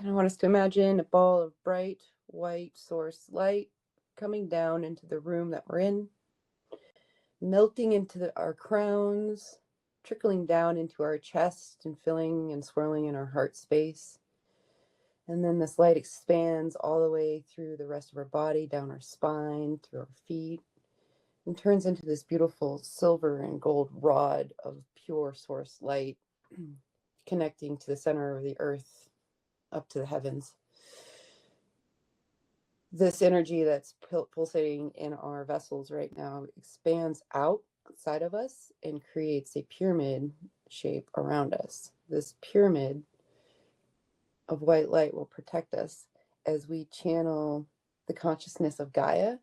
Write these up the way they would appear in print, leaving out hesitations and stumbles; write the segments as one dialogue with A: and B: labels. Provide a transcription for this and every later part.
A: And I want us to imagine a ball of bright white source light coming down into the room that we're in, melting into our crowns, trickling down into our chest and filling and swirling in our heart space. And then this light expands all the way through the rest of our body, down our spine, through our feet, and turns into this beautiful silver and gold rod of pure source light, connecting to the center of the earth, up to the heavens. This energy that's pulsating in our vessels right now expands outside of us and creates a pyramid shape around us. This pyramid of white light will protect us as we channel the consciousness of Gaia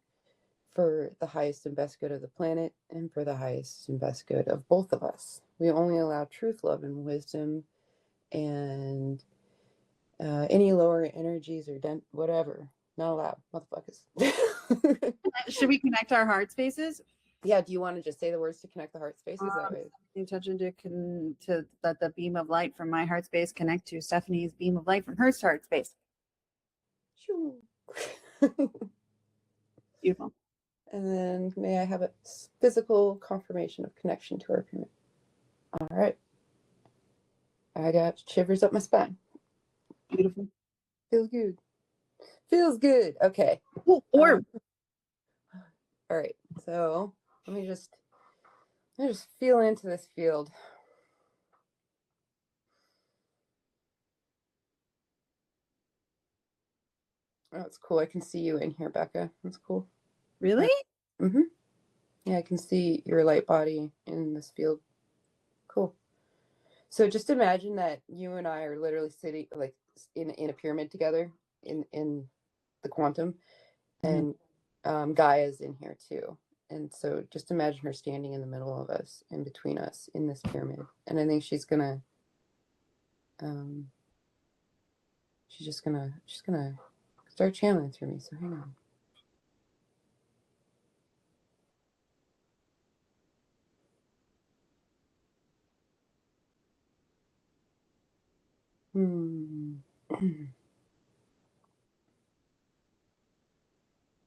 A: for the highest and best good of the planet and for the highest and best good of both of us. We only allow truth, love, and wisdom, and any lower energies or whatever. Not allowed, motherfuckers.
B: Should we connect our heart spaces?
A: Yeah, do you want to just say the words to connect the heart spaces? That way.
B: Intention to let the beam of light from my heart space connect to Stephanie's beam of light from her heart space.
A: Shoo.
B: Beautiful.
A: And then may I have a physical confirmation of connection to our pyramid? All right. I got shivers up my spine.
B: Beautiful.
A: Feels good. Feels good. Okay.
B: Or
A: all right. So let me just feel into this field. Oh, it's cool. I can see you in here, Becca. That's cool.
B: Really?
A: Mm-hmm. Yeah, I can see your light body in this field. Cool. So just imagine that you and I are literally sitting like in a pyramid together in the quantum, and Gaia's in here too. And so just imagine her standing in the middle of us, in between us, in this pyramid. And I think she's gonna start channeling through me. So hang on.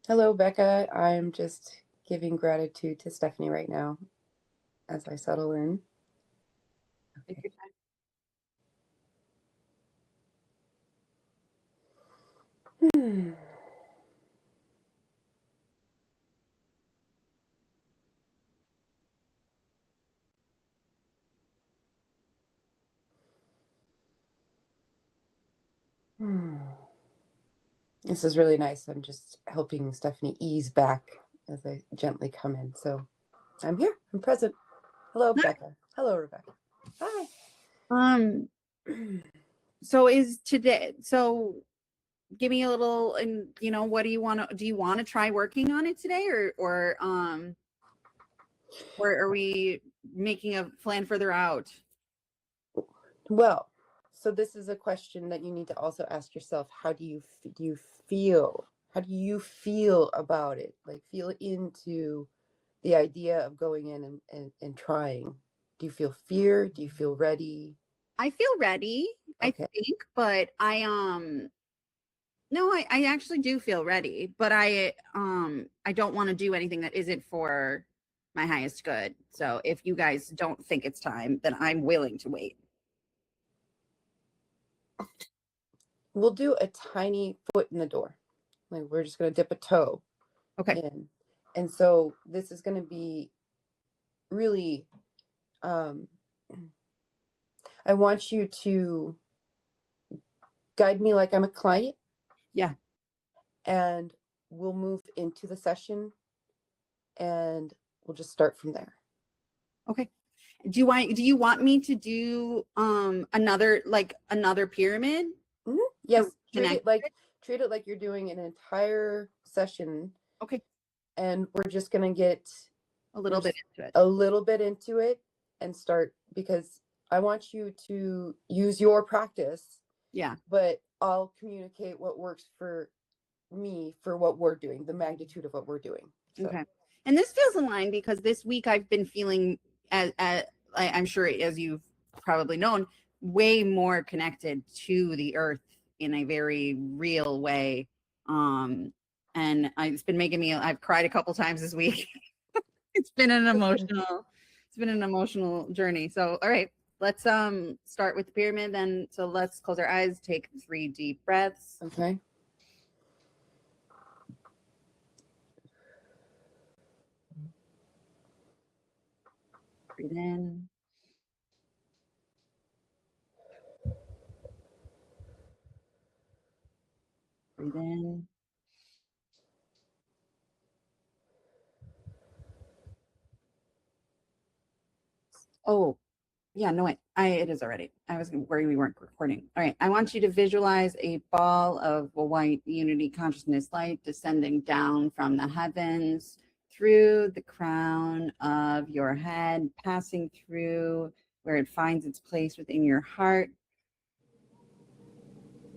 A: Hello, Becca. I'm just giving gratitude to Stephanie right now as I settle in. Okay. This is really nice. I'm just helping Stephanie ease back as I gently come in. So I'm here. I'm present. Hello, Becca. Hello, Rebecca. Hi.
B: So give me a little, and what do you want to try working on it today, or are we making a plan further out?
A: Well, so this is a question that you need to also ask yourself. How do you feel? How do you feel about it? Like, feel into the idea of going in and trying. Do you feel fear? Do you feel ready?
B: I feel ready, okay. I think, but no, I actually do feel ready, but I don't want to do anything that isn't for my highest good. So if you guys don't think it's time, then I'm willing to wait.
A: We'll do a tiny foot in the door. Like, we're just going to dip a toe in. And so this is going to be really, I want you to guide me like I'm a client.
B: Yeah.
A: And we'll move into the session and we'll just start from there.
B: Okay. Do you want me to do another pyramid?
A: Mm-hmm. Yes. Treat it like you're doing an entire session.
B: Okay.
A: And we're just gonna get
B: a little bit
A: into it and start, because I want you to use your practice.
B: Yeah.
A: But I'll communicate what works for me for what we're doing, the magnitude of what we're doing.
B: So. Okay. And this feels aligned because this week I've been feeling, as I'm sure as you've probably known, way more connected to the earth in a very real way. And it's been making me, I've cried a couple times this week. It's been an emotional journey. So, all right, let's start with the pyramid then. So let's close our eyes, take 3 deep breaths.
A: Okay.
B: Breathe in. Breathe in. Oh, yeah, no, it is already. I was worried we weren't recording. All right, I want you to visualize a ball of white unity consciousness light descending down from the heavens through the crown of your head, passing through where it finds its place within your heart.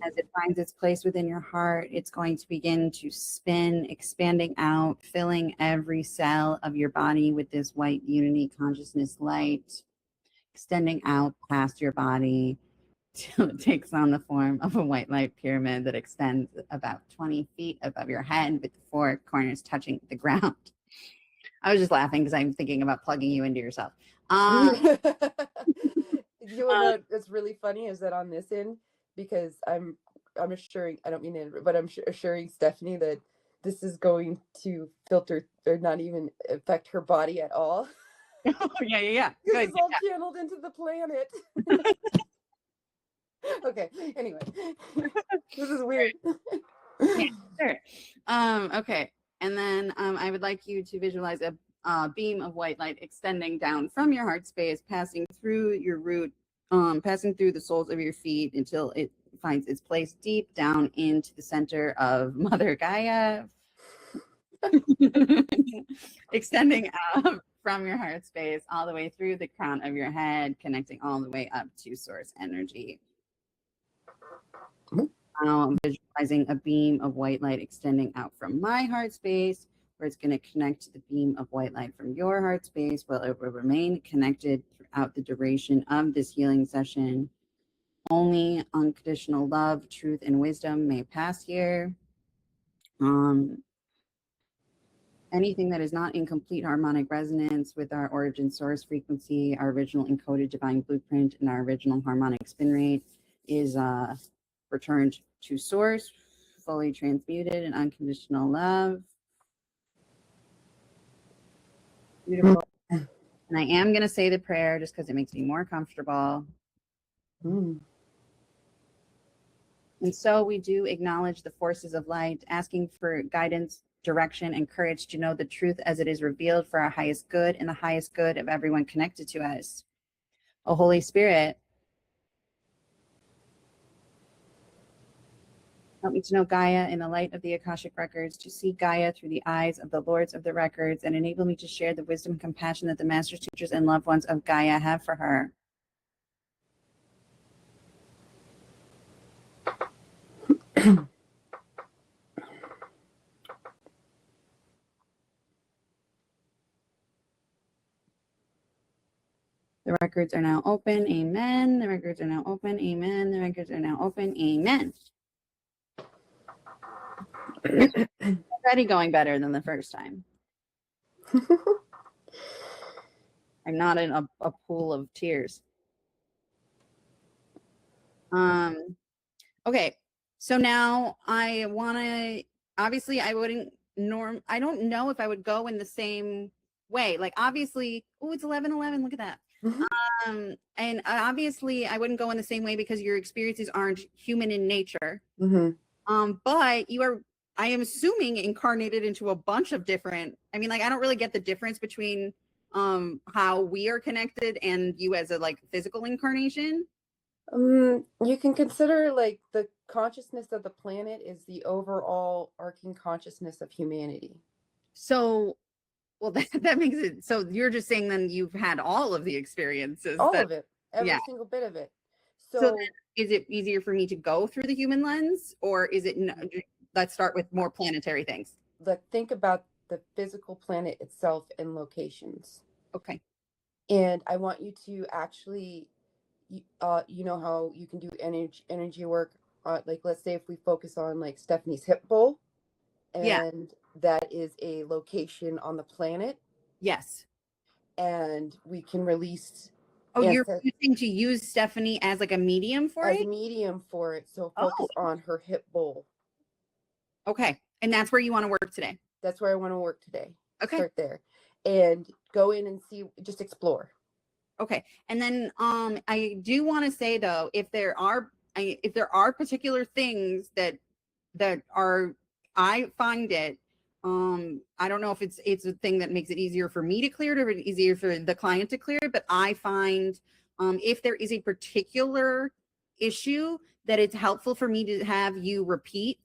B: As it finds its place within your heart, it's going to begin to spin, expanding out, filling every cell of your body with this white unity consciousness light, extending out past your body till it takes on the form of a white light pyramid that extends about 20 feet above your head with the 4 corners touching the ground. I was just laughing because I'm thinking about plugging you into yourself.
A: You know what? What's really funny is that on this end, because I'm assuring, I don't mean it, but I'm assuring Stephanie that this is going to filter or not even affect her body at all.
B: Oh, yeah.
A: This
B: Good.
A: is all channeled into the planet. Okay. Anyway, this is weird.
B: Yeah, sure. Okay. And then I would like you to visualize a beam of white light extending down from your heart space, passing through your root, passing through the soles of your feet until it finds its place deep down into the center of Mother Gaia, extending out from your heart space all the way through the crown of your head, connecting all the way up to source energy. Now I'm visualizing a beam of white light extending out from my heart space, where it's going to connect to the beam of white light from your heart space, where it will remain connected throughout the duration of this healing session. Only unconditional love, truth, and wisdom may pass here. Anything that is not in complete harmonic resonance with our origin source frequency, our original encoded divine blueprint, and our original harmonic spin rate is returned to source, fully transmuted in unconditional love. Beautiful. And I am going to say the prayer just because it makes me more comfortable. And so we do acknowledge the forces of light, asking for guidance, direction, and courage to know the truth as it is revealed for our highest good and the highest good of everyone connected to us. O Holy Spirit, help me to know Gaia in the light of the Akashic records, to see Gaia through the eyes of the Lords of the records, and enable me to share the wisdom and compassion that the masters, teachers, and loved ones of Gaia have for her. The records are now open. Amen. The records are now open. Amen. The records are now open. Amen. Already going better than the first time. I'm not in a pool of tears. Okay. So now I want to, obviously I wouldn't I don't know if I would go in the same way. Like obviously, oh, it's 11:11. Look at that. And obviously I wouldn't go in the same way because your experiences aren't human in nature. But you are, I am assuming, incarnated into a bunch of different, I mean, like, I don't really get the difference between how we are connected and you as a like physical incarnation.
A: You can consider like the consciousness of the planet is the overall arcing consciousness of humanity.
B: So, well, that makes it, so you're just saying then you've had all of the experiences.
A: All of it, every
B: yeah.
A: single bit of it.
B: So then, is it easier for me to go through the human lens, or is it, let's start with more planetary things?
A: Like think about the physical planet itself and locations.
B: Okay.
A: And I want you to actually, you know how you can do energy work like let's say if we focus on like Stephanie's hip bowl,
B: Yeah.
A: and that is a location on the planet,
B: Yes.
A: and we can release
B: Oh, you're
A: ancest-
B: choosing to use Stephanie as like a medium for
A: as a
B: it?
A: medium for it. So
B: Oh,
A: focus on her hip bowl.
B: okay. And that's where you want to work today.
A: That's where I want to work today.
B: Okay.
A: Start there and go in and see, just explore.
B: Okay. And then I do want to say though, if there are particular things that are, I find it, I don't know if it's a thing that makes it easier for me to clear it or easier for the client to clear it, but I find if there is a particular issue that it's helpful for me to have you repeat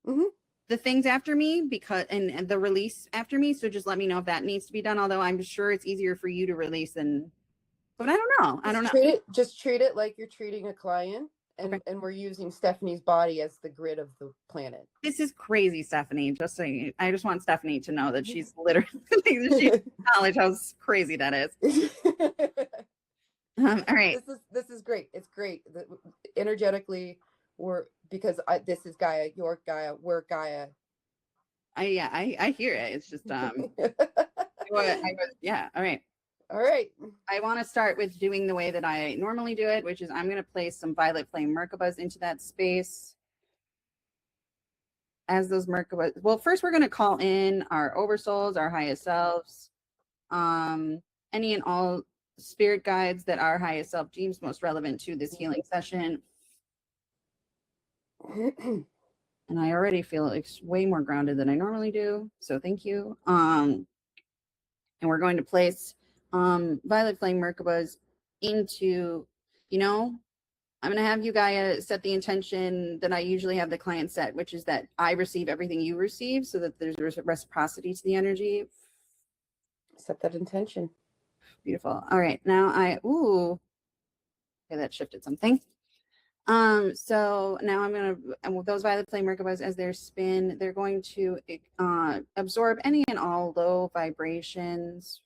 A: Mm-hmm.
B: the things after me, because and the release after me. So just let me know if that needs to be done, although I'm sure it's easier for you to release than, but I don't know. I don't know.
A: Just treat it like you're treating a client, and
B: Okay.
A: and we're using Stephanie's body as the grid of the planet.
B: This is crazy, Stephanie. Just saying, I just want Stephanie to know that she's literally she acknowledge how crazy that is. All right.
A: This is great. It's great. Energetically, this is Gaia, you're Gaia, we're Gaia.
B: I hear it. It's just yeah. All right.
A: All right.
B: I want to start with doing the way that I normally do it, which is I'm going to place some violet flame Merkabahs into that space. As those Merkabahs, well, first we're going to call in our oversouls, our highest selves, any and all spirit guides that our highest self deems most relevant to this healing session. And I already feel it's way more grounded than I normally do, so thank you. And we're going to place violet flame Merkabahs into, I'm going to have you, Gaia, set the intention that I usually have the client set, which is that I receive everything you receive, so that there's reciprocity to the energy.
A: Set that intention.
B: Beautiful. All right. Now okay, that shifted something. So now I'm going to, and with those violet flame Merkabahs, as they spin, they're going to absorb any and all low vibrations,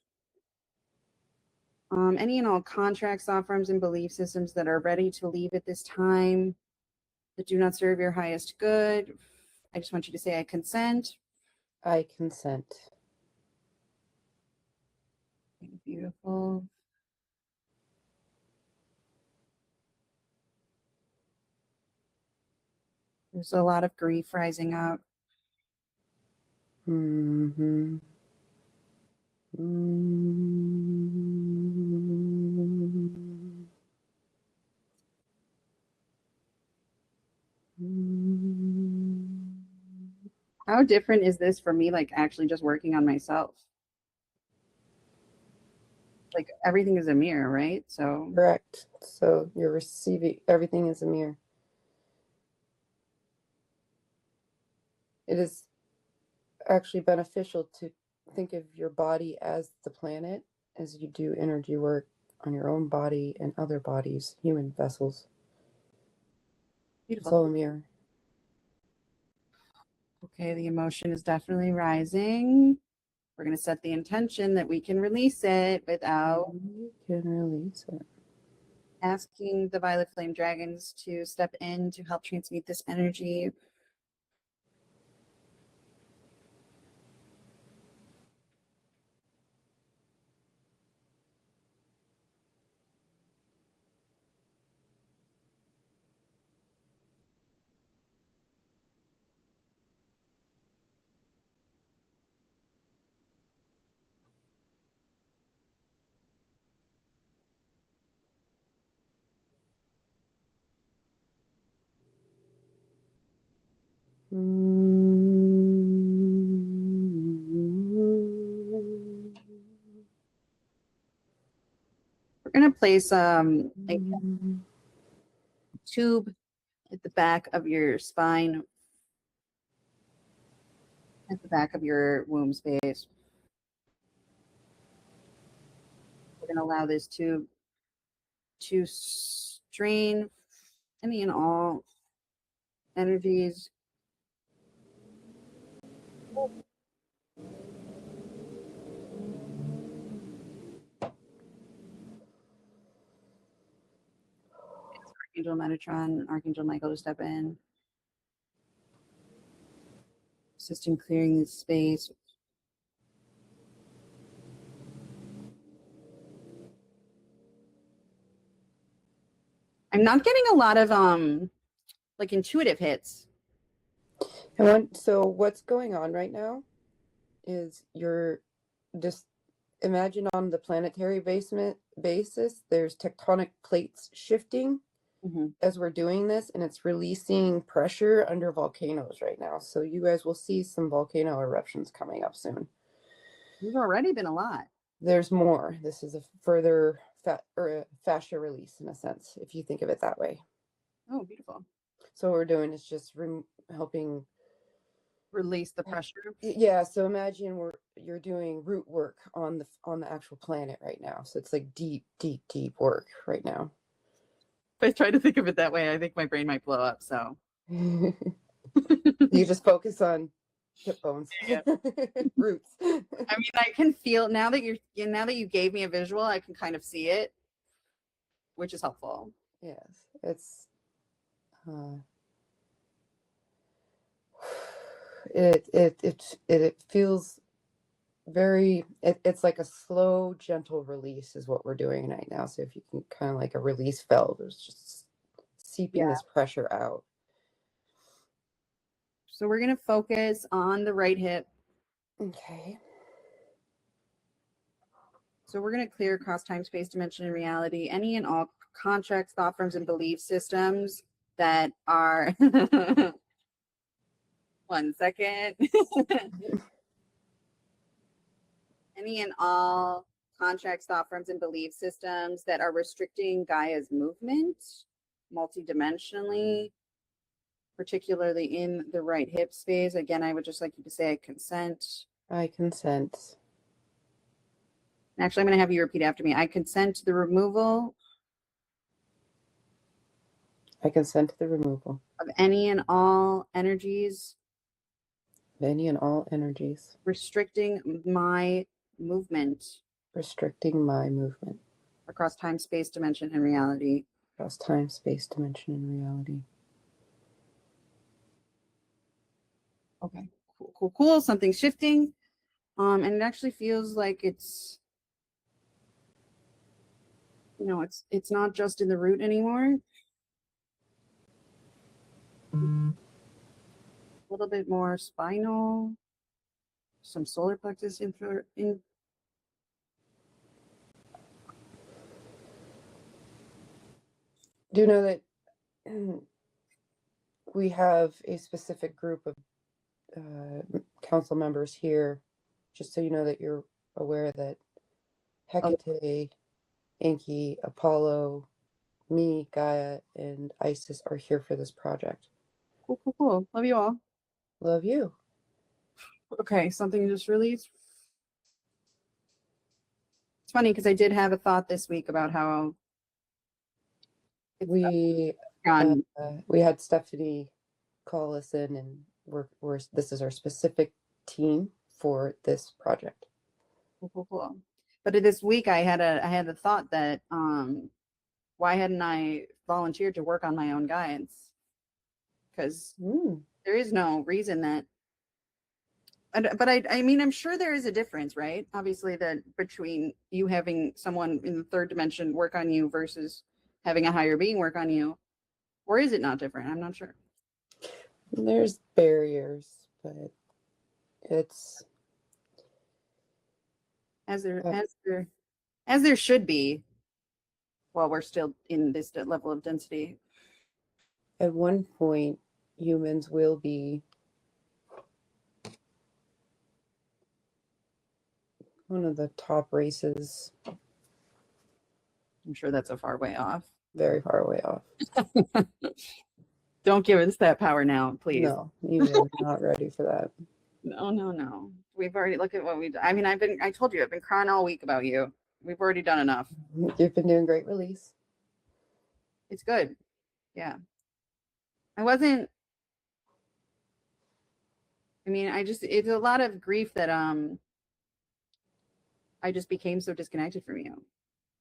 B: any and all contracts, thought forms, and belief systems that are ready to leave at this time, that do not serve your highest good. I just want you to say, I consent.
A: I consent.
B: Beautiful. There's a lot of grief rising up.
A: Mm-hmm.
B: How different is this for me, like actually just working on myself? Like everything is a mirror, right? So
A: Correct. So you're receiving, everything is a mirror. It is actually beneficial to think of your body as the planet as you do energy work on your own body and other bodies, human vessels.
B: beautiful.
A: It's all a mirror.
B: Okay, the emotion is definitely rising. We're going to set the intention that we can release it without
A: You can release it.
B: asking the violet flame dragons to step in to help transmute this energy. We're going to place a tube at the back of your spine, at the back of your womb space. We're going to allow this tube to strain any and all energies. Archangel Metatron, Archangel Michael to step in, assist in clearing this space. I'm not getting a lot of like intuitive hits.
A: So what's going on right now is you're just imagine on the planetary basis, there's tectonic plates shifting as we're doing this, and it's releasing pressure under volcanoes right now. So you guys will see some volcano eruptions coming up soon.
B: There's already been a lot.
A: There's more. This is a further fascia release in a sense, if you think of it that way.
B: Oh, beautiful.
A: So what we're doing is just helping
B: release the pressure.
A: Yeah, so imagine you're doing root work on the actual planet right now. So it's like deep work right now.
B: If I try to think of it that way, I think my brain might blow up. So
A: you just focus on hip bones, roots.
B: I mean, I can feel now that you gave me a visual, I can kind of see it, which is helpful.
A: Yes, it's it feels very it's like a slow, gentle release is what we're doing right now. So if you can kind of like a release valve, it's just seeping this pressure out.
B: So we're going to focus on the right hip.
A: Okay.
B: So we're going to clear across time, space, dimension, and reality any and all contracts, thought forms, and belief systems that are. One second. Any and all contracts, thought forms, and belief systems that are restricting Gaia's movement multidimensionally, particularly in the right hip space. Again, I would just like you to say I consent.
A: I consent.
B: Actually, I'm going to have you repeat after me. I consent to the removal.
A: I consent to the removal
B: of any and all energies.
A: Of any and all energies.
B: Restricting my movement.
A: Restricting my movement.
B: Across time, space, dimension, and reality.
A: Across time, space, dimension, and reality.
B: Okay, cool. Something's shifting. And it actually feels like it's, it's not just in the root anymore. A little bit more spinal, some solar plexus in.
A: Do you know that we have a specific group of council members here, just so you know that you're aware that Hecate, Enki, Apollo, me, Gaia, and Isis are here for this project.
B: Cool. Love you all.
A: Love you.
B: Okay, something just released. It's funny because I did have a thought this week about how
A: we had Stephanie call us in, and we're this is our specific team for this project.
B: Cool. But this week I had a thought that why hadn't I volunteered to work on my own guides? Because there is no reason that. But I mean, I'm sure there is a difference, right? Obviously, that between you having someone in the third dimension work on you versus having a higher being work on you, or is it not different? I'm not sure.
A: There's barriers, but it's
B: as there should be. While we're still in this level of density.
A: At one point, humans will be one of the top races.
B: I'm sure that's a far way off.
A: Very far away off.
B: Don't give us that power now, please.
A: No, you are not ready for that.
B: No. We've already looked at what we. I mean, I told you, I've been crying all week about you. We've already done enough.
A: You've been doing great release.
B: It's good. Yeah. It's a lot of grief that I just became so disconnected from you.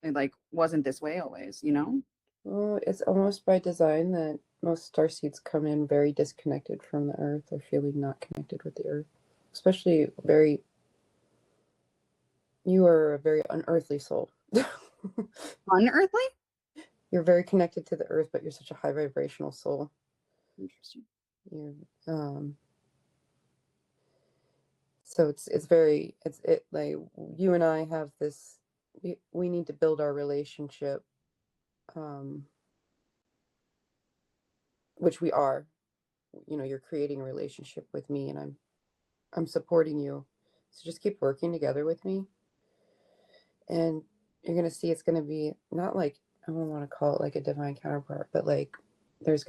B: It wasn't this way always,
A: Well, it's almost by design that most starseeds come in very disconnected from the earth or feeling not connected with the earth. Especially you are a very unearthly soul.
B: Unearthly?
A: You're very connected to the earth, but you're such a high vibrational soul.
B: Interesting.
A: You're, so it's very, it like you and I have this, we need to build our relationship, which we are. You know, you're creating a relationship with me, and I'm supporting you. So just keep working together with me, and you're gonna see it's gonna be not like, I don't want to call it like a divine counterpart, but like there's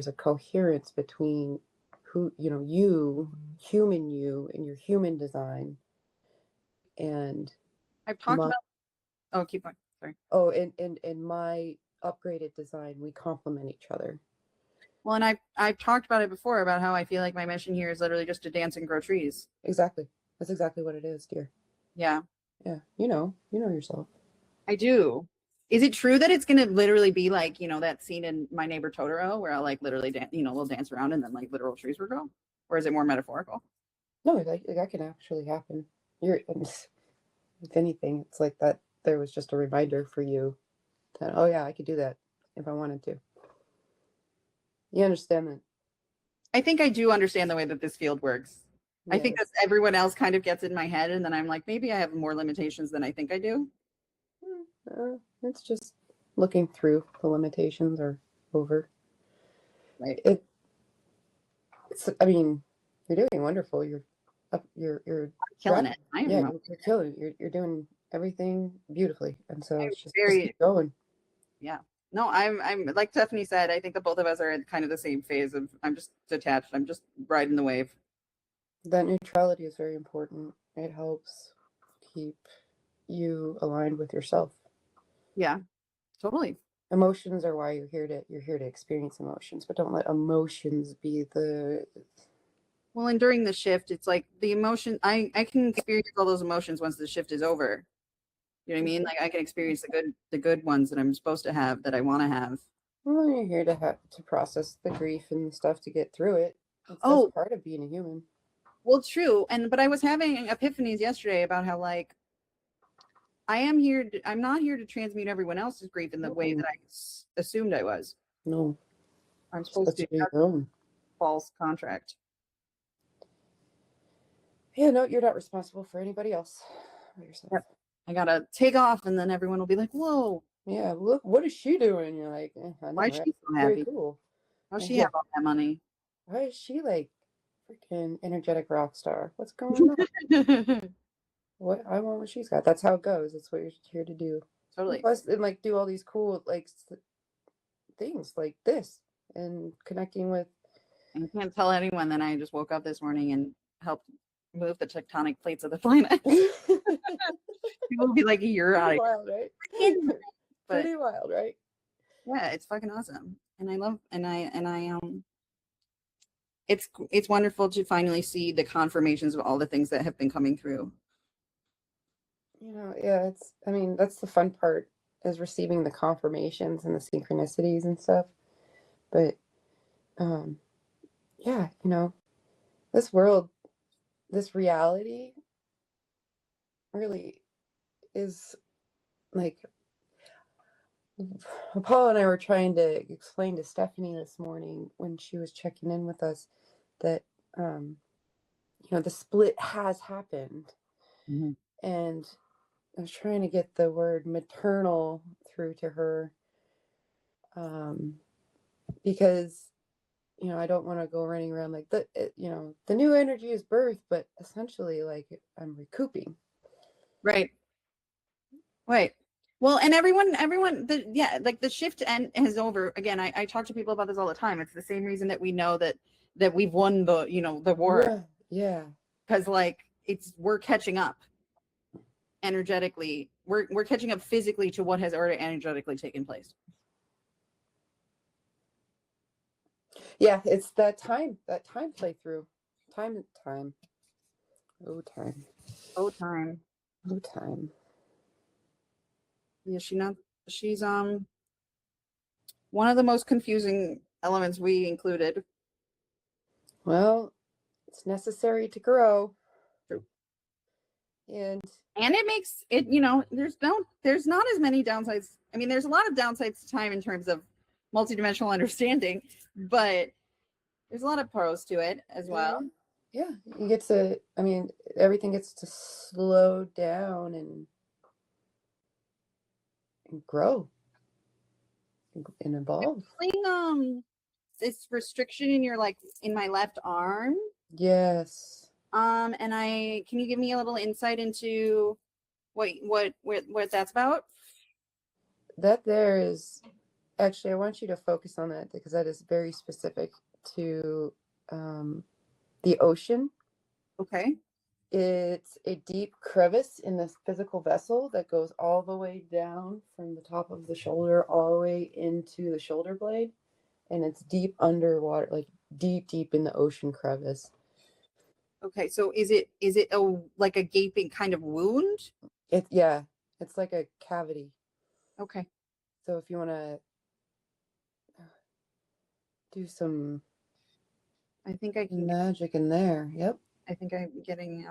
A: a coherence between who, you know, you and your human design, and
B: I've talked
A: my
B: about. Oh, keep going. Sorry.
A: and my upgraded design. We complement each other.
B: Well, and I've talked about it before about how I feel like my mission here is literally just to dance and grow trees.
A: Exactly. That's exactly what it is, dear.
B: Yeah,
A: Yeah, you know yourself.
B: I do. Is it true that it's gonna literally be like, that scene in My Neighbor Totoro where I'll like literally we'll dance around and then like literal trees will grow? Or is it more metaphorical?
A: No, like that can actually happen. You're, if anything, it's like that. There was just a reminder for you that, oh yeah, I could do that if I wanted to. You understand that?
B: I think I do understand the way that this field works. I think that
A: Yes.
B: everyone else kind of gets in my head, and then I'm like, maybe I have more limitations than I think I do.
A: It's just looking through the limitations or over.
B: Right.
A: It. It's. I mean, you're doing wonderful. You're up. You're
B: Killing it. I
A: yeah.
B: am
A: You're killing it. You're doing everything beautifully, and so
B: I'm
A: it's just
B: very,
A: keep going.
B: yeah. No, I'm like Stephanie said, I think that both of us are in kind of the same phase of I'm just detached. I'm just riding the wave.
A: That neutrality is very important. It helps keep you aligned with yourself.
B: Yeah, totally.
A: Emotions are why you're here to experience emotions, but don't let emotions be the.
B: Well, and during the shift, it's like the emotion I can experience all those emotions once the shift is over. You know what I mean? Like I can experience the good ones that I'm supposed to have that I want to have.
A: Well, you're here to have to process the grief and stuff to get through it. That's
B: Oh,
A: part of being a human.
B: well, true. But I was having epiphanies yesterday about how like I'm not here to transmute everyone else's grief in the way that
A: Mm-mm.
B: I assumed I was.
A: No,
B: I'm
A: it's
B: supposed
A: supposed
B: to
A: to be
B: have
A: your own.
B: false contract.
A: Yeah, no, you're not responsible for anybody else but yourself.
B: Yep. I gotta take off, and then everyone will be like, "Whoa,
A: Yeah, look, what is she doing? You're like, I know,
B: why is
A: right?
B: she so
A: Very
B: happy?
A: cool.
B: How's she
A: Yeah,
B: have all that money?"
A: why is she like freaking energetic rock star? What's going on? What I want what she's got. That's how it goes. That's what you're here to do. And
B: Totally.
A: plus, and like do all these cool like things like this and connecting with.
B: And I can't tell anyone that I just woke up this morning and helped move the tectonic plates of the planet. People will be like, "You're out
A: Pretty
B: of
A: wild, right?
B: here." But
A: Pretty wild, right?
B: yeah, it's fucking awesome. And I love and I it's wonderful to finally see the confirmations of all the things that have been coming through.
A: You know, yeah, it's, I mean, that's the fun part is receiving the confirmations and the synchronicities and stuff. But um yeah, you know, this world, this reality really is like Paul and I were trying to explain to Stephanie this morning when she was checking in with us that you know, the split has happened.
B: Mhm.
A: And I was trying to get the word maternal through to her, um, because you know I don't want to go running around like you know, the new energy is birth, but essentially like I'm recouping.
B: Right. Right. Well, and like the shift and is over. Again, I talk to people about this all the time. It's the same reason that we know that we've won the war
A: Yeah, yeah,
B: because like we're catching up energetically. We're catching up physically to what has already energetically taken place.
A: yeah. It's that time playthrough, time. Oh, time.
B: Oh, time.
A: Oh, time.
B: Yeah, she's one of the most confusing elements we included.
A: Well, it's necessary to grow.
B: True.
A: And
B: it makes it, there's not as many downsides. I mean, there's a lot of downsides to time in terms of multidimensional understanding, but there's a lot of pros to it as well.
A: Yeah, you get to, I mean, everything gets to slow down and grow and evolve.
B: This restriction in your in my left arm.
A: Yes.
B: And can you give me a little insight into what that's about?
A: That there is actually, I want you to focus on that because that is very specific to the ocean.
B: Okay.
A: It's a deep crevice in this physical vessel that goes all the way down from the top of the shoulder all the way into the shoulder blade, and it's deep underwater, like deep in the ocean crevice.
B: Okay, so is it like a gaping kind of wound?
A: It's like a cavity.
B: Okay.
A: So if you want to do some
B: I think I can
A: magic in there. Yep.
B: I think I'm getting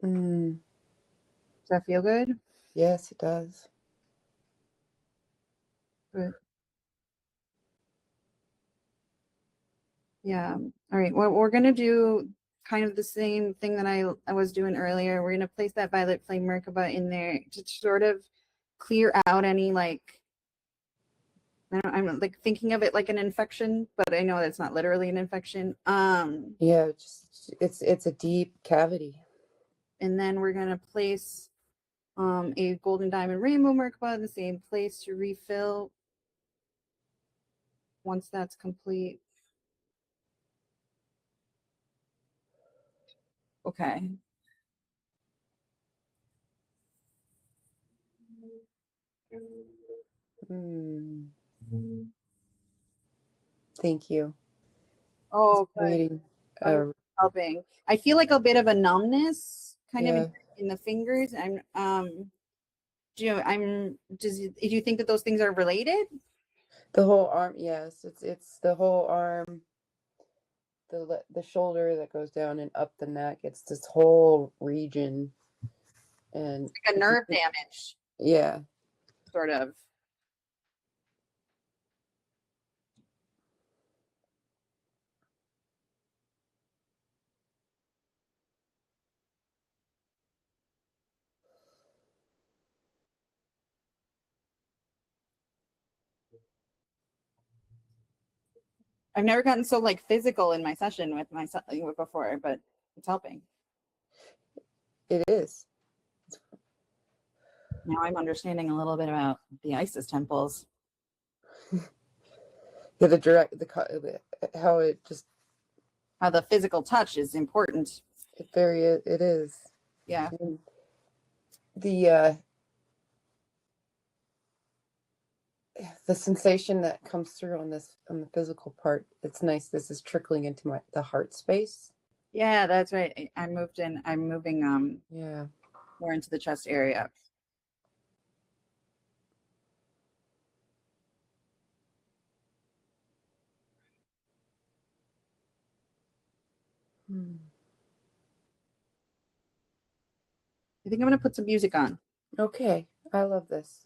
A: Mm,
B: does that feel good?
A: yes, it does.
B: Good. Yeah. All right. Well, we're gonna do kind of the same thing that I was doing earlier. We're gonna place that violet flame Merkaba in there to sort of clear out any I'm like thinking of it like an infection, but I know that's not literally an infection.
A: Yeah, it's a deep cavity.
B: And then we're gonna place a golden diamond rainbow Merkaba in the same place to refill once that's complete. Okay.
A: Mm, thank you.
B: Oh, good.
A: Creating
B: Helping. I feel like a bit of a numbness kind of
A: yeah,
B: in the fingers. Do you think that those things are related?
A: the whole arm. Yes, it's the whole arm, the shoulder that goes down and up the neck. It's this whole region, and
B: It's like a nerve damage,
A: yeah.
B: sort of. I've never gotten so like physical in my session with myself before, but it's helping.
A: It is.
B: Now I'm understanding a little bit about the Isis temples.
A: Yeah, how it just
B: How the physical touch is important.
A: it is.
B: Yeah.
A: And the sensation that comes through on the physical part, it's nice. This is trickling into the heart space.
B: Yeah, that's right. I'm moving
A: Yeah.
B: more into the chest area. I think I'm gonna put some music on.
A: Okay, I love this.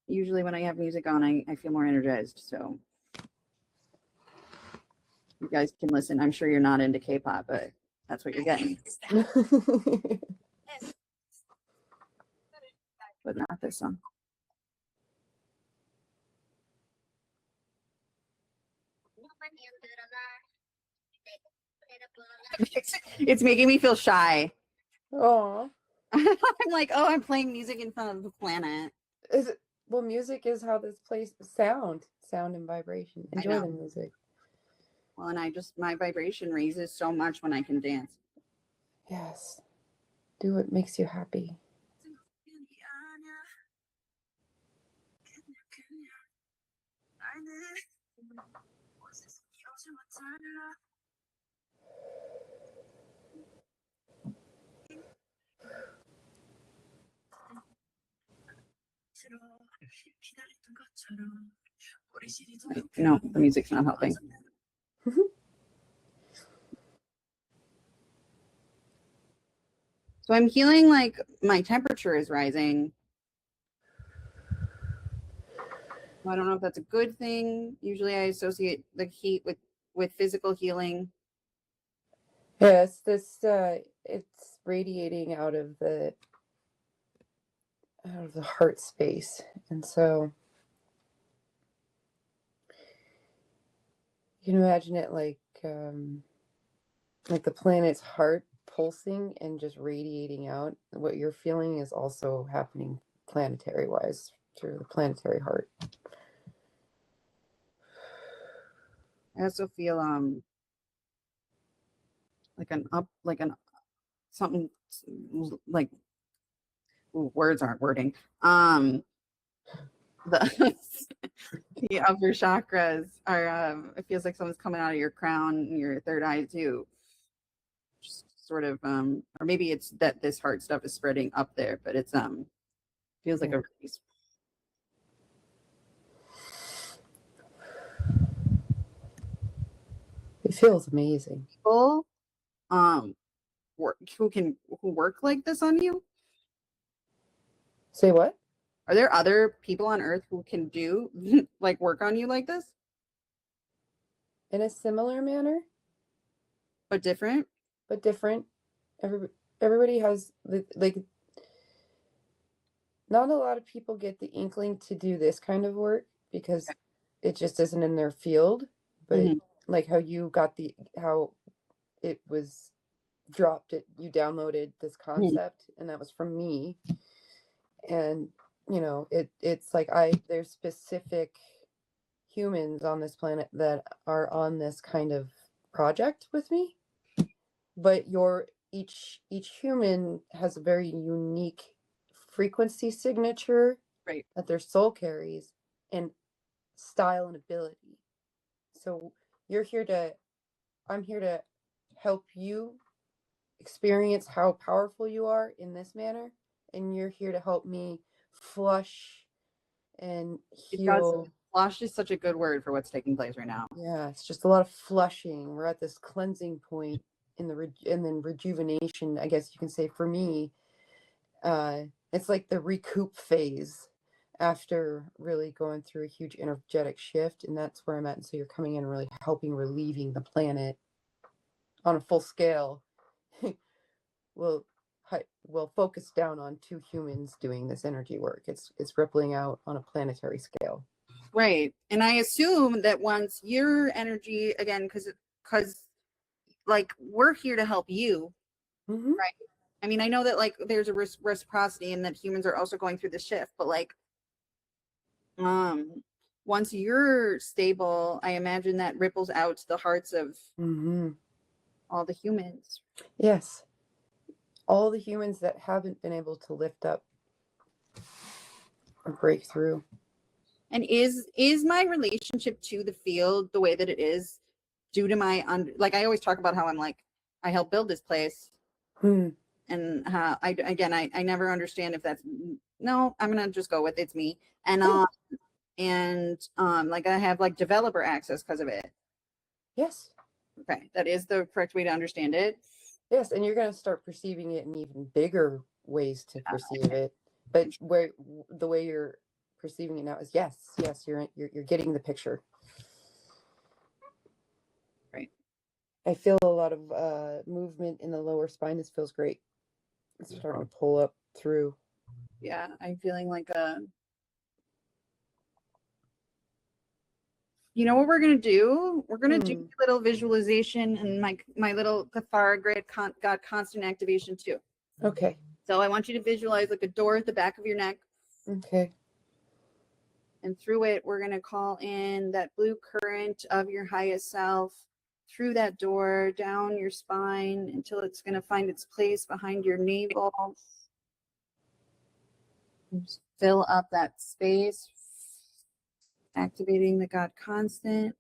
B: Usually when I have music on, I feel more energized. So you guys can listen. I'm sure you're not into K-pop, but that's what you're getting. But not this song. It's making me feel shy.
A: Oh,
B: I'm like, oh, I'm playing music in front of the planet.
A: is it? Well, music is how this place sound and vibration. Enjoy the music.
B: Well, and my vibration raises so much when I can dance.
A: Yes, do what makes you happy.
B: No, the music's not helping. So I'm feeling like my temperature is rising. I don't know if that's a good thing. Usually I associate the heat with physical healing.
A: Yes, this it's radiating out of the heart space. And so you can imagine it like the planet's heart pulsing and just radiating out. What you're feeling is also happening planetary wise through the planetary heart.
B: I also feel like an something like, ooh, words aren't wording. The the upper chakras are it feels like something's coming out of your crown and your third eye too. Just sort of or maybe it's that this heart stuff is spreading up there, but it's feels like
A: Yeah.
B: a release.
A: It feels amazing.
B: People work who work like this on you?
A: Say what?
B: Are there other people on earth who can do like work on you like this,
A: In a similar manner,
B: but different?
A: but different. Everybody has like not a lot of people get the inkling to do this kind of work because it just isn't in their field. But
B: Mhm.
A: like how you got how it was dropped, you downloaded this
B: Mhm.
A: concept, and that was from me. And it's like there's specific humans on this planet that are on this kind of project with me, but each human has a very unique frequency signature
B: Right.
A: that their soul carries, and style and ability. So you're here to I'm here to help you experience how powerful you are in this manner, and you're here to help me flush and
B: It does.
A: heal.
B: Flush is such a good word for what's taking place right now.
A: Yeah, it's just a lot of flushing. We're at this cleansing point and then rejuvenation, I guess you can say, for me. It's like the recoup phase after really going through a huge energetic shift, and that's where I'm at. And so you're coming in really helping relieving the planet on a full scale. we'll we'll focus down on two humans doing this energy work. It's rippling out on a planetary scale.
B: Right. And I assume that once your energy again, because like we're here to help you,
A: Mm-hmm.
B: right? I mean, I know that like there's a reciprocity and that humans are also going through the shift, but like um once you're stable, I imagine that ripples out to the hearts of
A: Mm-hmm.
B: all the humans.
A: Yes, all the humans that haven't been able to lift up or break through.
B: And is my relationship to the field the way that it is due to my like I always talk about how I'm like I helped build this place,
A: Hmm.
B: and how I never understand if that's no, I'm gonna just go with it's me. And
A: Yeah.
B: like I have like developer access because of it.
A: Yes.
B: Okay, that is the correct way to understand it.
A: Yes, and you're going to start perceiving it in even bigger ways to perceive it. But where the way you're perceiving it now is yes, you're getting the picture.
B: Right.
A: I feel a lot of movement in the lower spine. This feels great. It's starting to pull up through.
B: Yeah, I'm feeling like a. You know what we're gonna do? We're gonna do a little visualization and my little Cathara grid got constant activation too.
A: Okay.
B: So I want you to visualize like a door at the back of your neck,
A: Okay.
B: and through it, we're gonna call in that blue current of your highest self through that door down your spine until it's gonna find its place behind your navel. Just fill up that space, activating the God constant.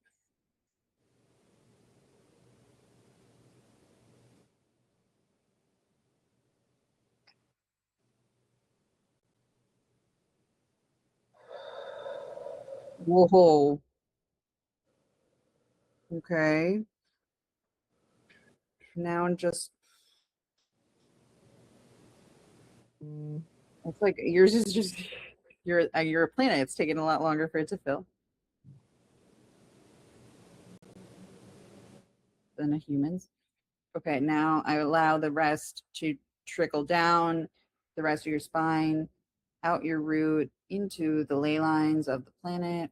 B: Whoa. Okay. Now just it's like yours is just you're a planet. It's taking a lot longer for it to fill than a human's. Okay, now I allow the rest to trickle down the rest of your spine, out your root, into the ley lines of the planet.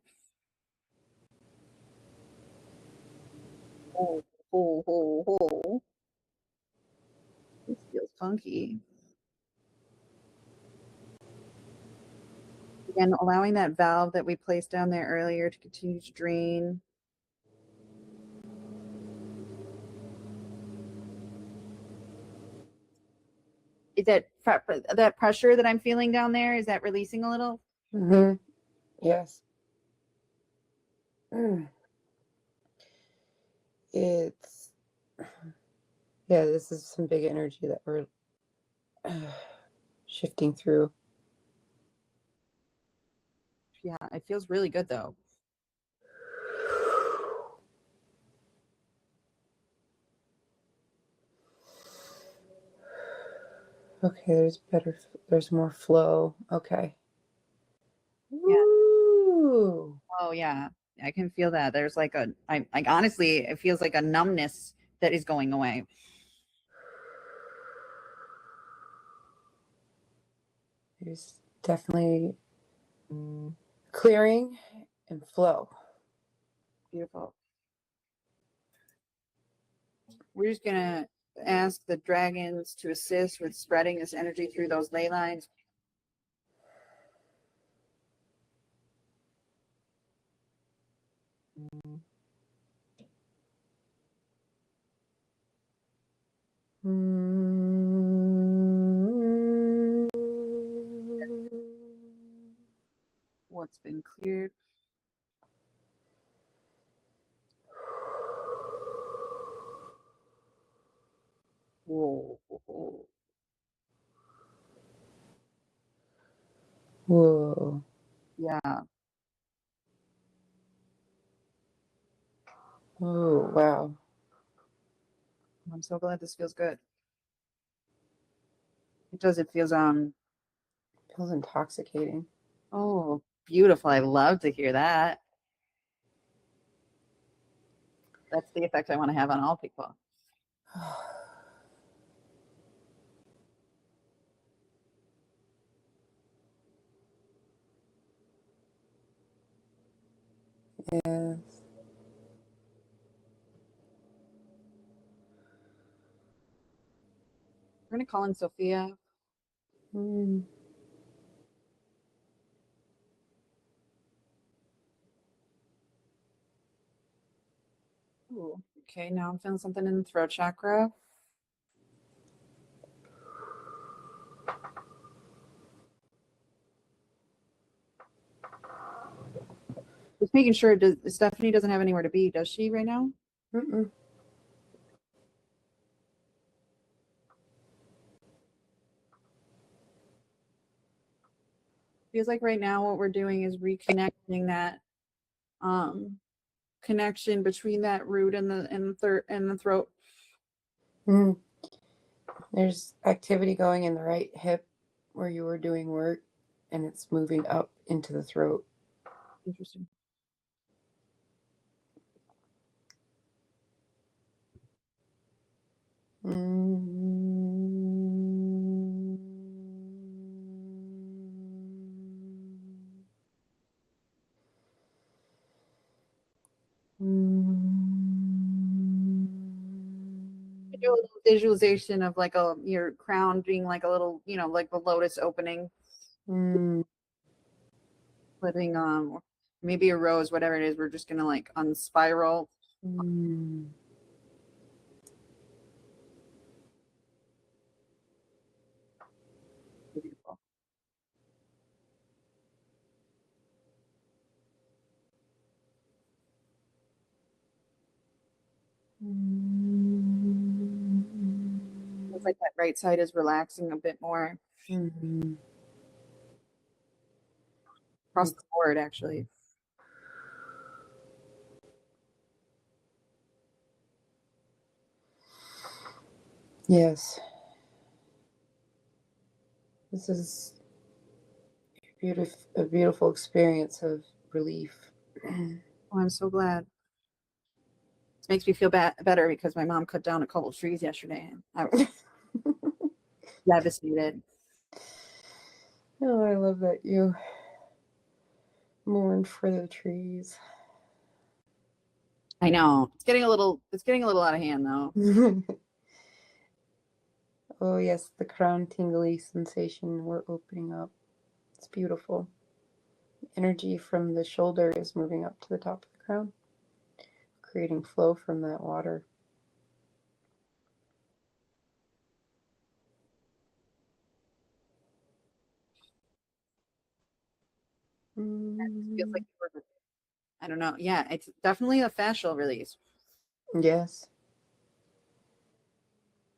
B: Oh, oh, oh, oh. This feels funky. Again, allowing that valve that we placed down there earlier to continue to drain. Is that pressure that I'm feeling down there? Is that releasing a little?
A: Mm-hmm. Yes. Mm. It's, yeah, this is some big energy that we're shifting through.
B: Yeah, it feels really good though.
A: Okay, there's more flow. Okay.
B: Yeah.
A: Ooh.
B: Oh yeah. I can feel that. There's like I like honestly, it feels like a numbness that is going away.
A: There's definitely clearing and flow.
B: Beautiful. We're just gonna ask the dragons to assist with spreading this energy through those ley lines.
A: Mm.
B: What's been cleared. Whoa.
A: Whoa.
B: Yeah.
A: Oh, wow.
B: I'm so glad this feels good. It does. It feels
A: Feels intoxicating.
B: oh beautiful. I love to hear that. That's the effect I want to have on all people.
A: Yes.
B: We're gonna call in Sophia.
A: Mm.
B: Ooh, okay, now I'm feeling something in the throat chakra. Just making sure. Stephanie doesn't have anywhere to be, does she right now?
A: Mm-mm.
B: Feels like right now what we're doing is reconnecting that connection between that root and the throat.
A: Mm. There's activity going in the right hip where you were doing work, and it's moving up into the throat.
B: Interesting.
A: Mm. Mm.
B: Do a little visualization of like your crown being like a little, like the lotus opening,
A: Mm.
B: letting maybe a rose, whatever it is. We're just gonna like unspiral.
A: Mm.
B: Beautiful. Looks like that right side is relaxing a bit more
A: Mm.
B: across the board, actually.
A: Yes. This is a beautiful experience of relief.
B: Oh, I'm so glad. This makes me feel better because my mom cut down a couple trees yesterday and I was devastated.
A: Oh, I love that you mourn for the trees.
B: I know. It's getting a little out of hand though.
A: Oh, yes, the crown tingly sensation we're opening up. It's beautiful. Energy from the shoulder is moving up to the top of the crown, creating flow from that water.
B: It feels like I don't know. Yeah, it's definitely a fascial release.
A: Yes.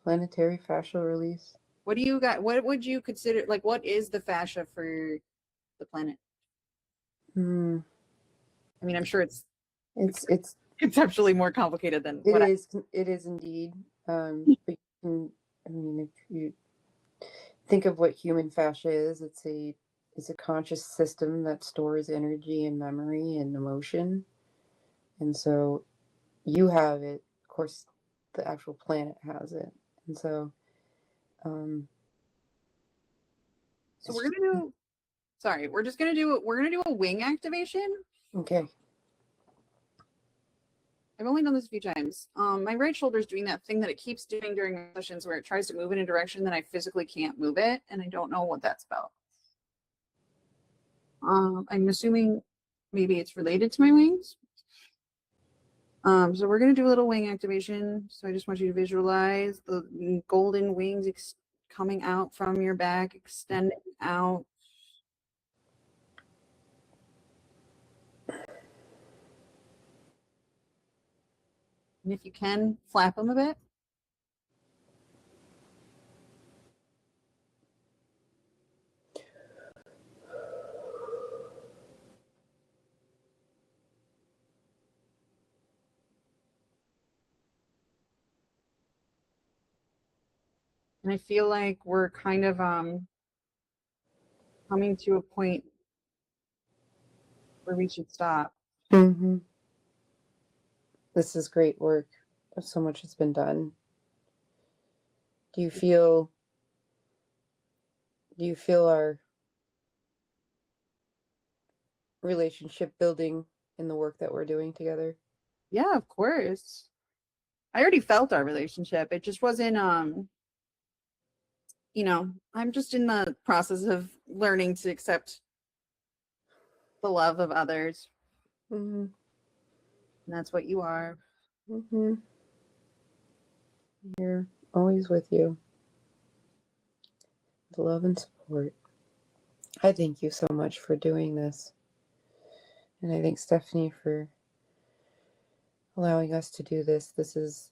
A: Planetary fascial release.
B: What do you got? What would you consider like what is the fascia for the planet?
A: Hmm.
B: I mean, I'm sure it's
A: It's
B: conceptually more complicated than
A: it
B: what I
A: is it is indeed. But you can, I mean, if you think of what human fascia is, it's a conscious system that stores energy and memory and emotion. And so you have it. Of course, the actual planet has it. And so um,
B: So
A: it's
B: we're gonna do sorry, we're gonna do a wing activation.
A: okay.
B: I've only done this a few times. My right shoulder is doing that thing that it keeps doing during sessions where it tries to move in a direction that I physically can't move it, and I don't know what that's about. I'm assuming maybe it's related to my wings. So we're gonna do a little wing activation. So I just want you to visualize the golden wings coming out from your back, extending out. And if you can, flap them a bit. And I feel like we're kind of coming to a point where we should stop.
A: Mm-hmm. This is great work. So much has been done. Do you feel? Do you feel our relationship building in the work that we're doing together?
B: Yeah, of course. I already felt our relationship. It just wasn't I'm just in the process of learning to accept the love of others.
A: Mm-hmm.
B: And that's what you are.
A: Mm-hmm. Here, always with you. With love and support. I thank you so much for doing this. And I thank Stephanie for allowing us to do this. This is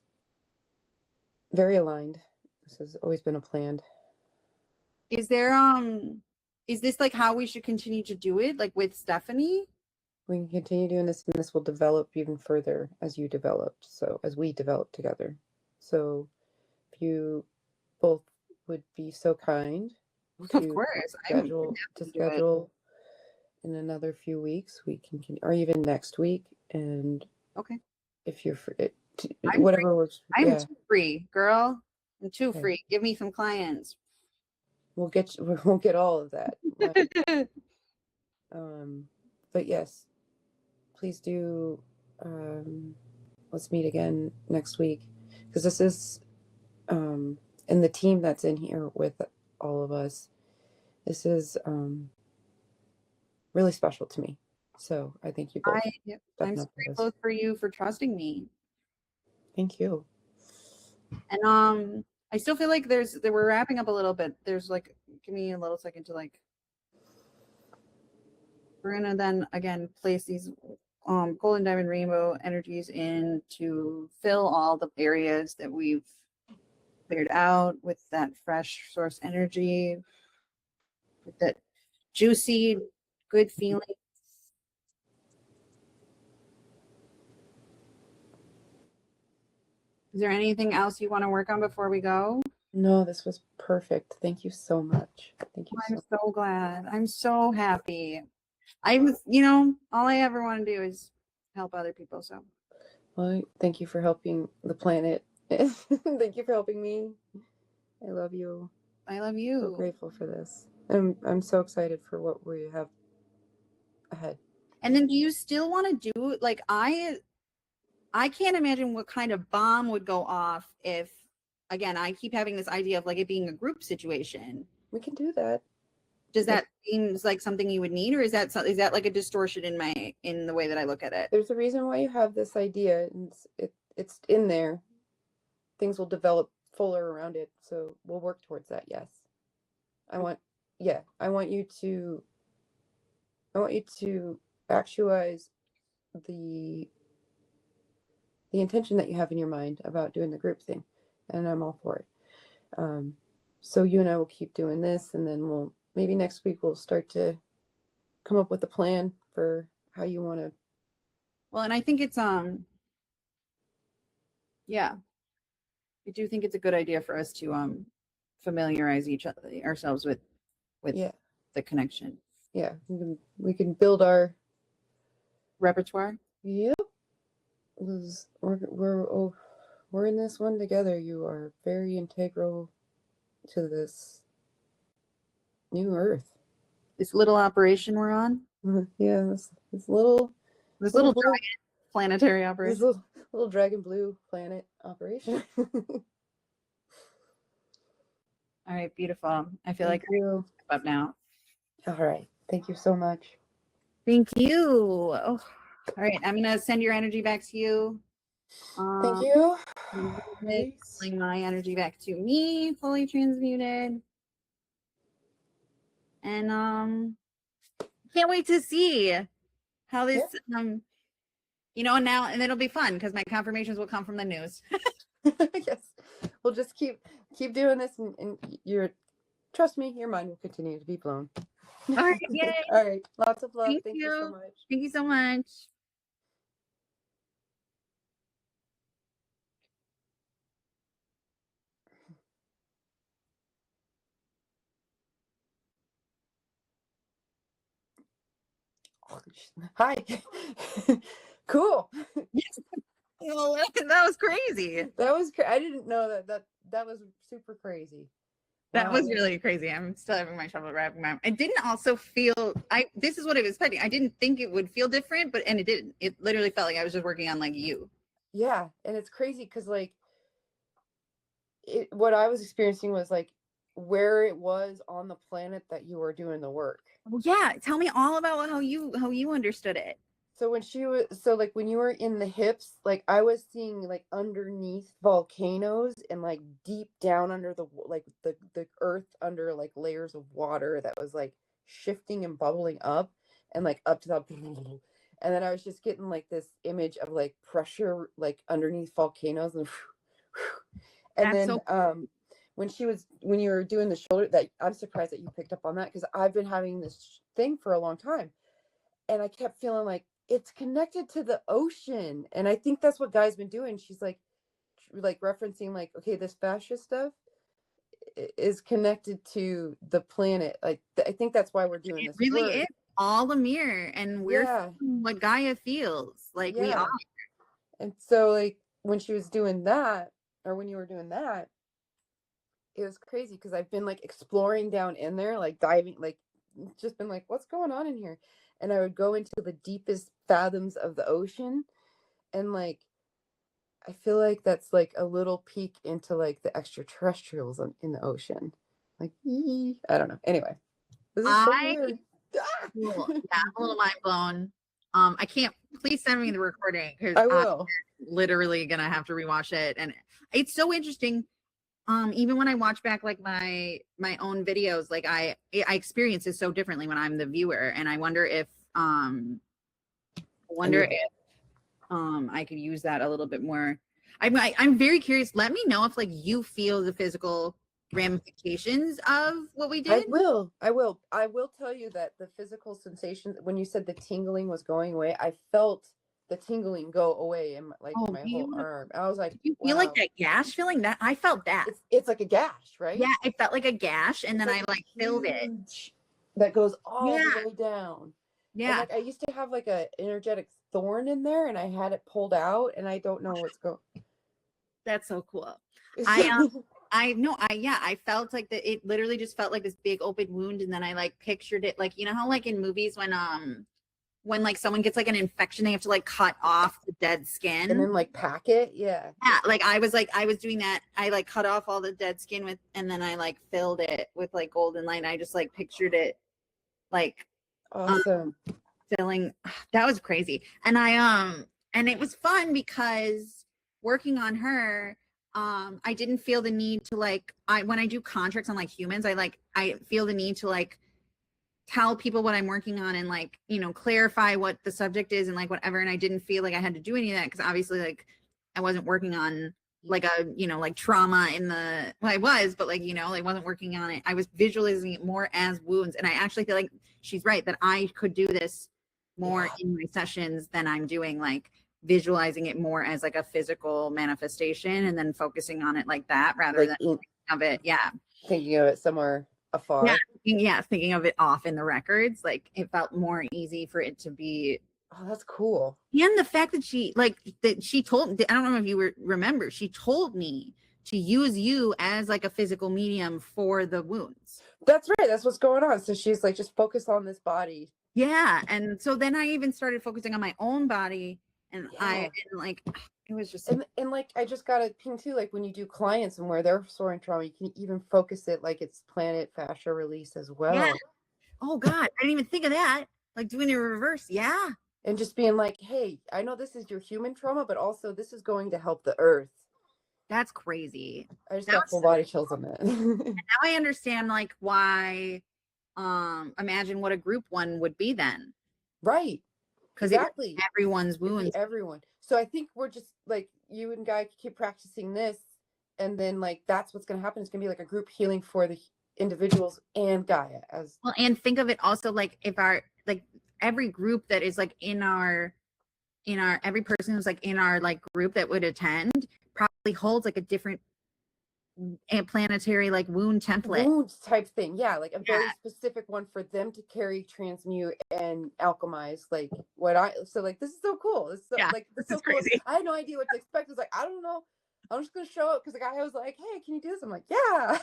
A: very aligned. This has always been a plan.
B: Is there is this like how we should continue to do it like with Stephanie?
A: We can continue doing this, and this will develop even further as you developed. So, as we develop together. So, if you both would be so kind
B: Of
A: to
B: course. I'm
A: to
B: happy to do it.
A: schedule in another few weeks, we can, or even next week. And
B: Okay.
A: if you're free,
B: I'm free.
A: whatever works.
B: I'm
A: Yeah.
B: too free, girl. I'm too
A: Okay.
B: free. Give me some clients.
A: We'll get all of that. Um, but yes, please do. Um, let's meet again next week, because this is and the team that's in here with all of us. This is really special to me. So I thank you
B: I
A: both
B: I'm
A: stepping
B: so
A: up with us.
B: grateful for you for trusting me.
A: Thank you.
B: And I still feel like we're wrapping up a little bit. There's like give me a little second to like we're gonna then again place these golden diamond rainbow energies in to fill all the areas that we've cleared out with that fresh source energy, with that juicy, good feeling. Is there anything else you want to work on before we go?
A: No, this was perfect. Thank you so much. Thank you
B: I'm
A: so
B: so glad. I'm so happy. All I ever want to do is help other people. So
A: well. Thank you for helping the planet. Thank you for helping me. I love you.
B: I love
A: So
B: you.
A: grateful for this. I'm so excited for what we have ahead.
B: And then do you still want to do like I can't imagine what kind of bomb would go off if again I keep having this idea of like it being a group situation.
A: We can do that.
B: Does
A: Like,
B: that seems like something you would need, or is that like a distortion in the way that I look at it?
A: there's a reason why you have this idea, and it's in there. Things will develop fuller around it, so we'll work towards that. Yes, I want. Yeah, I want you to actualize the the intention that you have in your mind about doing the group thing, and I'm all for it. Um, so you and I will keep doing this, and then we'll maybe next week we'll start to come up with a plan for how you want to.
B: Well, and I think it's yeah, I do think it's a good idea for us to familiarize each other ourselves with
A: Yeah,
B: the connection
A: yeah. We can build our.
B: repertoire.
A: Yep. We're in this one together. You are very integral to this new Earth.
B: This little operation we're on,
A: Yeah, this little
B: this
A: little
B: little
A: blue
B: planetary
A: this
B: operation.
A: little dragon blue planet operation.
B: All right, beautiful. I feel
A: Thank
B: like I
A: you.
B: step up now.
A: All right. Thank you so much.
B: Thank you. Oh, all right, I'm gonna send your energy back to you.
A: Thank
B: Um,
A: you. Release.
B: Bring my energy back to me, fully transmuted, and can't wait to see how this now and it'll be fun because my confirmations will come from the news.
A: Yes. We'll just keep doing this, and your trust me, your mind will continue to be blown.
B: All right, yay!
A: All right. Lots of love.
B: Thank
A: Thank you so
B: you.
A: much.
B: Thank you so much.
A: Hi. Cool.
B: That was crazy.
A: I didn't know that was super crazy.
B: That
A: Wow.
B: was really crazy. I'm still having my trouble wrapping my. I didn't also feel. This is what I was expecting. I didn't think it would feel different, and it didn't. It literally felt like I was just working on like you.
A: Yeah, and it's crazy because like what I was experiencing was like where it was on the planet that you were doing the work.
B: Well, yeah. Tell me all about how you understood it.
A: So like when you were in the hips, like I was seeing like underneath volcanoes and like deep down under the earth under like layers of water that was like shifting and bubbling up and like up to the and then I was just getting like this image of like pressure like underneath volcanoes and
B: That's
A: then
B: so.
A: when you were doing the shoulder, that I'm surprised that you picked up on that because I've been having this thing for a long time and I kept feeling like it's connected to the ocean. And I think that's what Guy's been doing. She's like referencing like, okay, this fascia stuff is connected to the planet. Like I think that's why we're doing
B: It
A: this
B: really
A: work.
B: is all a mirror, and we're
A: Yeah.
B: feeling what Gaia feels like. We are.
A: Yeah. And so like when she was doing that, or when you were doing that, it was crazy because I've been like exploring down in there, like diving, like just been like, what's going on in here? And I would go into the deepest fathoms of the ocean, and like I feel like that's like a little peek into like the extraterrestrials in the ocean. Like, I don't know. Anyway, this is so
B: I
A: weird.
B: Well, yeah, I'm a little mind blown. I can't. Please send me the recording because
A: I
B: I'm
A: will.
B: literally gonna have to rewatch it, and it's so interesting. Even when I watch back like my own videos, like I experience it so differently when I'm the viewer, and I wonder if I could use that a little bit more. I'm very curious. Let me know if like you feel the physical ramifications of what we
A: I
B: did.
A: will. I will. I will tell you that the physical sensation, when you said the tingling was going away, I felt the tingling go away in like
B: Oh,
A: my whole
B: beautiful.
A: arm. I was like,
B: Did you feel like
A: wow,
B: that gash feeling? That I felt that.
A: it's like a gash, right?
B: Yeah, it felt like a gash, and
A: It's
B: then
A: like
B: I like filled it.
A: huge that goes all
B: Yeah,
A: the way down. And
B: yeah.
A: like I used to have like a energetic thorn in there, and I had it pulled out, and I don't know what's going.
B: That's so cool. I I no, I yeah, I felt like that it literally just felt like this big open wound, and then I like pictured it like, you know how like in movies when like someone gets like an infection, they have to like cut off the dead skin.
A: And then like pack it, yeah.
B: Yeah, like I was doing that. I like cut off all the dead skin with, and then I like filled it with like golden light. I just like pictured it like
A: Awesome.
B: filling. That was crazy. And it was fun because working on her, I didn't feel the need to like when I do contracts on like humans, I feel the need to like tell people what I'm working on and like, you know, clarify what the subject is and like whatever. And I didn't feel like I had to do any of that because obviously like I wasn't working on like a, you know, like trauma in the, well, I was, but like, you know, I wasn't working on it. I was visualizing it more as wounds. And I actually feel like she's right that I could do this more in my sessions than I'm doing like visualizing it more as like a physical manifestation and then focusing on it like that rather
A: Like
B: than of it. Yeah.
A: thinking of it somewhere afar.
B: Yeah. Thinking of it off in the records, like it felt more easy for it to be.
A: Oh, that's cool.
B: And the fact that she told, I don't know if you remember, she told me to use you as like a physical medium for the wounds.
A: That's right. That's what's going on. So she's like, just focus on this body.
B: Yeah. And so then I even started focusing on my own body and
A: Yeah.
B: and like, it was just.
A: And like, I just got a ping too, like when you do clients and where they're storing trauma, you can even focus it like it's planet fascia release as well.
B: Yeah. Oh God. I didn't even think of that. Like doing it in reverse. Yeah.
A: And just being like, hey, I know this is your human trauma, but also this is going to help the earth.
B: That's crazy.
A: I just got full body chills on that.
B: Now I understand like why imagine what a group one would be then.
A: Right.
B: Because
A: exactly.
B: Everyone's wounds.
A: Everyone. So I think we're just like you and Gaia keep practicing this, and then like that's what's gonna happen. It's gonna be like a group healing for the individuals and Gaia as
B: well. And think of it also like if our like every group that is like in our every person who's like in our like group that would attend probably holds like a different planetary like wound template.
A: Wounds type thing. Yeah, like a very specific one for them to carry, transmute, and alchemize. Like what so like this is so cool. This is so, like this is so cool. Crazy. I had no idea what to expect. I was like, I don't know. I'm just gonna show up because the guy was like, "Hey, can you do this?" I'm like, "Yeah."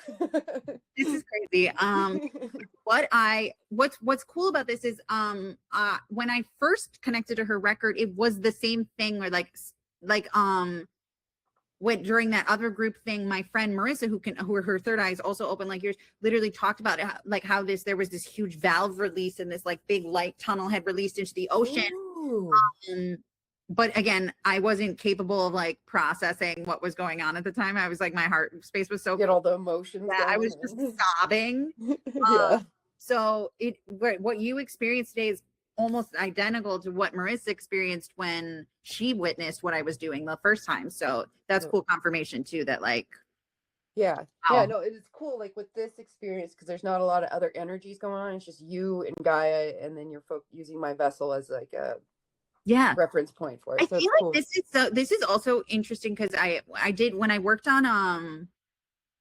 B: This is crazy. What's cool about this is when I first connected to her record, it was the same thing where when during that other group thing, my friend Marissa, who her third eye is also open like yours, literally talked about it, like how there was this huge valve release and this like big light tunnel had released into the ocean. But again, I wasn't capable of like processing what was going on at the time. I was like, my heart space was so
A: get all the emotions.
B: Yeah, I was just sobbing. So what you experienced today is almost identical to what Marissa experienced when she witnessed what I was doing the first time. So that's cool confirmation too, that like.
A: Yeah, no, it's cool. Like with this experience, because there's not a lot of other energies going on. It's just you and Gaia, and then you're using my vessel as like a reference point for it.
B: I feel like this is also interesting because I did when I worked on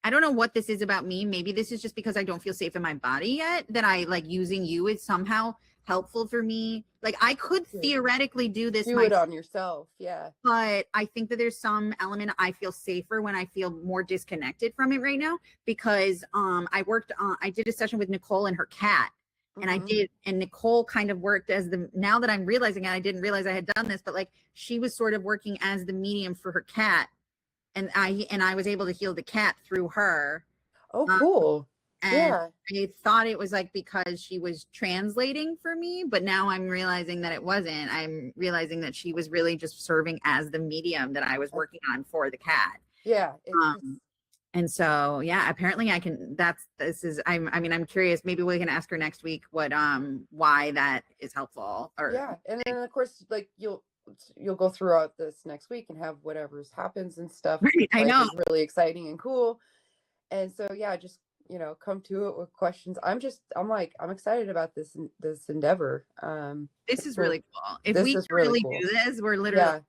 B: I don't know what this is about me. Maybe this is just because I don't feel safe in my body yet, that I like using you is somehow helpful for me. Like I could theoretically do this
A: it on yourself. Yeah.
B: But I think that there's some element I feel safer when I feel more disconnected from it right now because I did a session with Nicole and her cat. And Nicole kind of worked as now that I'm realizing it, I didn't realize I had done this, but like she was sort of working as the medium for her cat. And I was able to heal the cat through her.
A: Oh, cool.
B: And I thought it was like because she was translating for me, but now I'm realizing that it wasn't. I'm realizing that she was really just serving as the medium that I was working on for the cat.
A: Yeah.
B: And so, yeah, apparently I can, I'm curious, maybe we can ask her next week why that is helpful.
A: And then of course, like you'll go throughout this next week and have whatever's happens and stuff.
B: Right, I know.
A: It's really exciting and cool. And so, yeah, just you know, come to it with questions. I'm excited about this endeavor.
B: This is really cool. If
A: this
B: we
A: is really
B: really
A: cool.
B: do this, we're literally,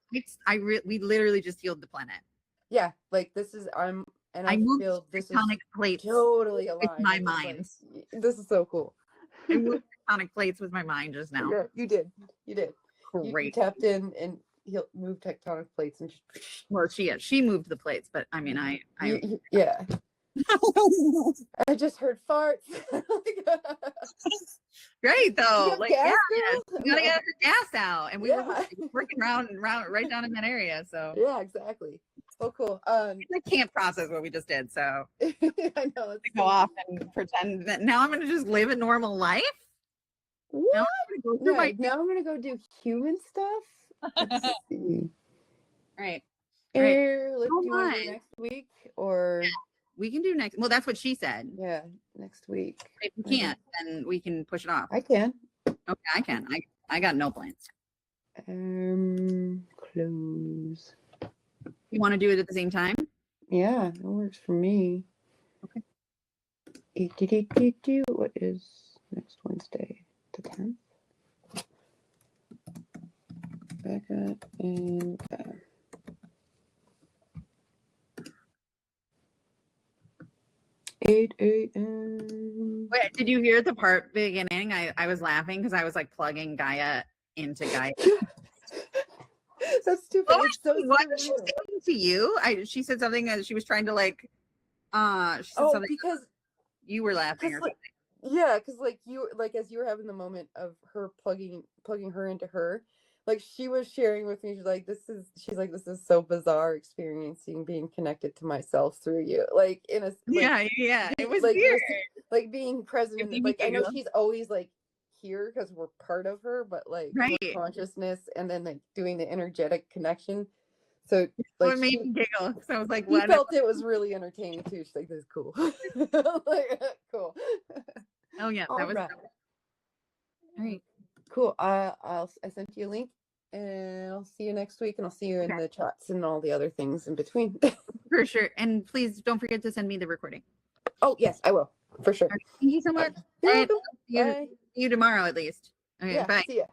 B: we literally just healed the planet.
A: Yeah, like this is, I
B: moved
A: feel this is
B: tectonic plates
A: totally
B: with
A: aligned.
B: my mind.
A: This is so cool.
B: I moved tectonic plates with my mind just now.
A: Yeah, you did.
B: Great.
A: You tapped in and he'll move tectonic plates and
B: well, she moved the plates, but I mean,
A: yeah. I just heard farts.
B: Great though. Like,
A: gas
B: you gotta get the gas out, and we were working round right down in that area. So
A: yeah, exactly. Oh, cool.
B: I can't process what we just did, so
A: I know.
B: Let's go off and pretend that now I'm gonna just live a normal life.
A: What?
B: Now
A: I'm gonna go do human stuff. Let's see.
B: Right.
A: Do you want to do next week or?
B: Yeah, we can do next. Well, that's what she said.
A: Yeah, next week.
B: If we can't, then we can push it off.
A: I can.
B: Okay, I can. I got no plans.
A: Close.
B: You want to do it at the same time?
A: Yeah, that works for me.
B: Okay.
A: What is next Wednesday? The 10th? Becca and 8 a.m.
B: Wait, did you hear the part beginning? I was laughing because I was like plugging Gaia into Gaia.
A: That's stupid.
B: Oh, what was she saying to you? She said something as she was trying to like she said something
A: because
B: you were laughing or something.
A: Yeah, because as you were having the moment of her plugging her into her, like she was sharing with me, this is so bizarre experiencing being connected to myself through you. Like in a
B: it was
A: like
B: weird.
A: Like being present in like I know she's always like here because we're part of her, but like her consciousness and then like doing the energetic connection. So like
B: it made me giggle because I was like,
A: what? Felt it was really entertaining too. She's like, this is cool. Like, cool.
B: Oh yeah, that was
A: right. All right. Cool. I sent you a link and I'll see you next week and I'll see you in the chats and all the other things in between.
B: For sure. And please don't forget to send me the recording.
A: Oh yes, I will. For sure.
B: Right. Thank you so much.
A: You're welcome.
B: See you tomorrow at least. Okay, bye.
A: See ya.